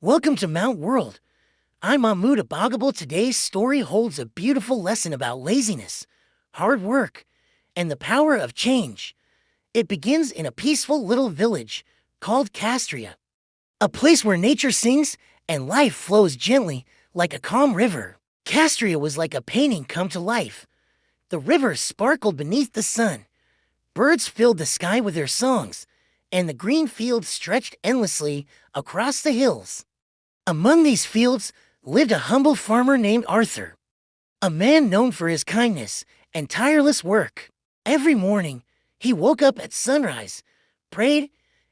Welcome to Mount World. I'm Mahmoud Abagable. Today's story holds a beautiful lesson about laziness, hard work, and the power of change. It begins in a peaceful little village called Castria, a place where nature sings and life flows gently like a calm river. Castria was like a painting come to life. The river sparkled beneath the sun. Birds filled the sky with their songs, and the green fields stretched endlessly across the hills. Among these fields lived a humble farmer named Arthur, a man known for his kindness and tireless work. Every morning, he woke up at sunrise, prayed,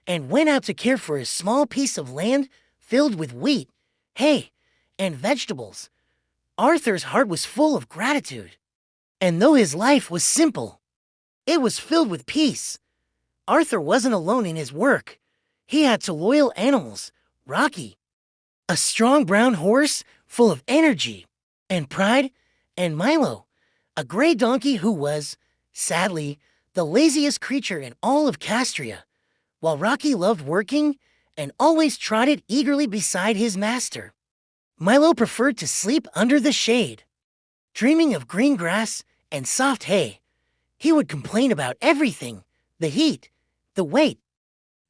and went out to care for his small piece of land filled with wheat, hay, and vegetables. Arthur's heart was full of gratitude, and though his life was simple, it was filled with peace. Arthur wasn't alone in his work. He had two loyal animals, Rocky, a strong brown horse full of energy and pride, and Milo, a gray donkey who was, sadly, the laziest creature in all of Castria. While Rocky loved working and always trotted eagerly beside his master, Milo preferred to sleep under the shade. Dreaming of green grass and soft hay, he would complain about everything: the heat, the weight,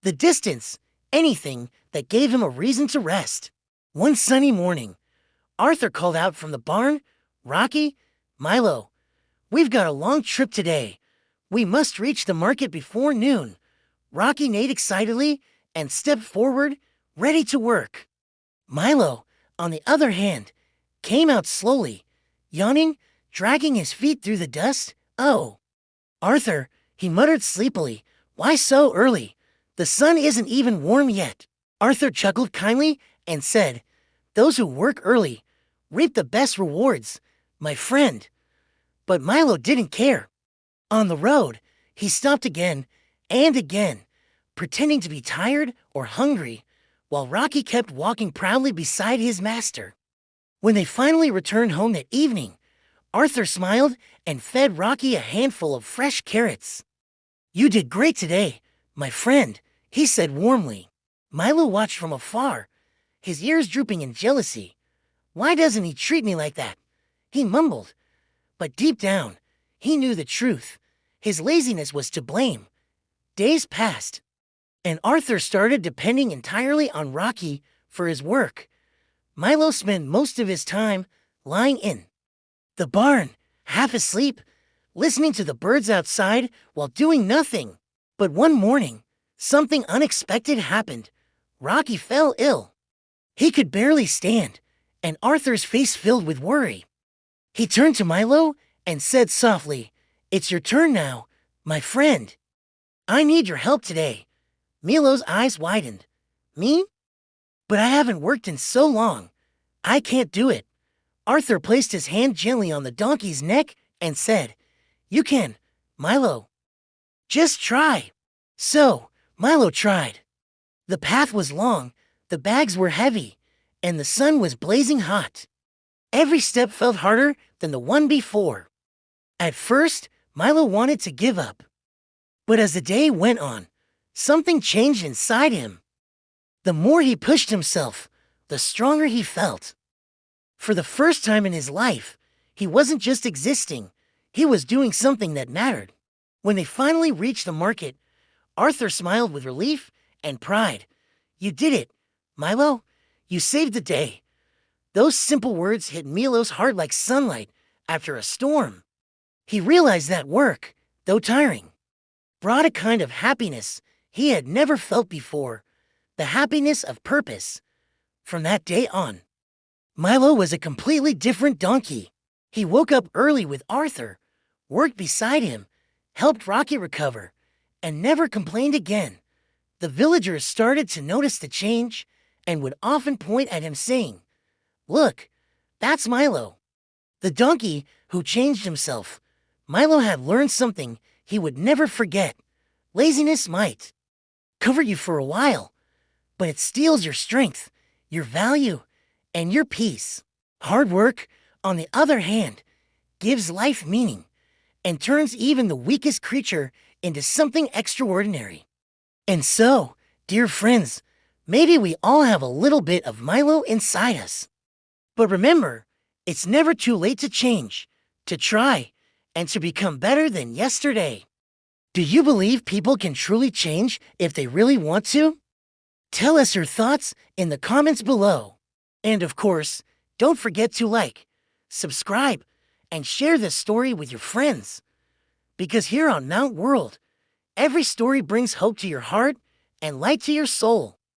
the distance, anything that gave him a reason to rest. One sunny morning, Arthur called out from the barn, "Rocky, Milo, we've got a long trip today. We must reach the market before noon." Rocky neighed excitedly and stepped forward, ready to work. Milo, on the other hand, came out slowly, yawning, dragging his feet through the dust. "Oh, Arthur," he muttered sleepily, "why so early? The sun isn't even warm yet." Arthur chuckled kindly and said, "Those who work early reap the best rewards, my friend." But Milo didn't care. On the road, he stopped again and again, pretending to be tired or hungry, while Rocky kept walking proudly beside his master. When they finally returned home that evening, Arthur smiled and fed Rocky a handful of fresh carrots. "You did great today, my friend," he said warmly. Milo watched from afar, his ears drooping in jealousy. "Why doesn't he treat me like that?" he mumbled. But deep down, he knew the truth. His laziness was to blame. Days passed, and Arthur started depending entirely on Rocky for his work. Milo spent most of his time lying in the barn, half asleep, listening to the birds outside while doing nothing. But one morning, something unexpected happened. Rocky fell ill. He could barely stand, and Arthur's face filled with worry. He turned to Milo and said softly, "It's your turn now, my friend. I need your help today." Milo's eyes widened. "Me? But I haven't worked in so long. I can't do it." Arthur placed his hand gently on the donkey's neck and said, "You can, Milo. Just try." So, Milo tried. The path was long, the bags were heavy, and the sun was blazing hot. Every step felt harder than the one before. At first, Milo wanted to give up. But as the day went on, something changed inside him. The more he pushed himself, the stronger he felt. For the first time in his life, he wasn't just existing, he was doing something that mattered. When they finally reached the market, Arthur smiled with relief and pride. "You did it, Milo. You saved the day." Those simple words hit Milo's heart like sunlight after a storm. He realized that work, though tiring, brought a kind of happiness he had never felt before, the happiness of purpose. From that day on, Milo was a completely different donkey. He woke up early with Arthur, worked beside him, helped Rocky recover, and never complained again. The villagers started to notice the change and would often point at him saying, "Look, that's Milo, the donkey who changed himself." Milo had learned something he would never forget. Laziness might cover you for a while, but it steals your strength, your value, and your peace. Hard work, on the other hand, gives life meaning and turns even the weakest creature into something extraordinary. And so, dear friends, Maybe we all have a little bit of Milo inside us. But remember, it's never too late to change, to try, and to become better than yesterday. Do you believe people can truly change if they really want to? Tell us your thoughts in the comments below. And of course, don't forget to like, subscribe, and share this story with your friends. Because here on Mount World, every story brings hope to your heart and light to your soul.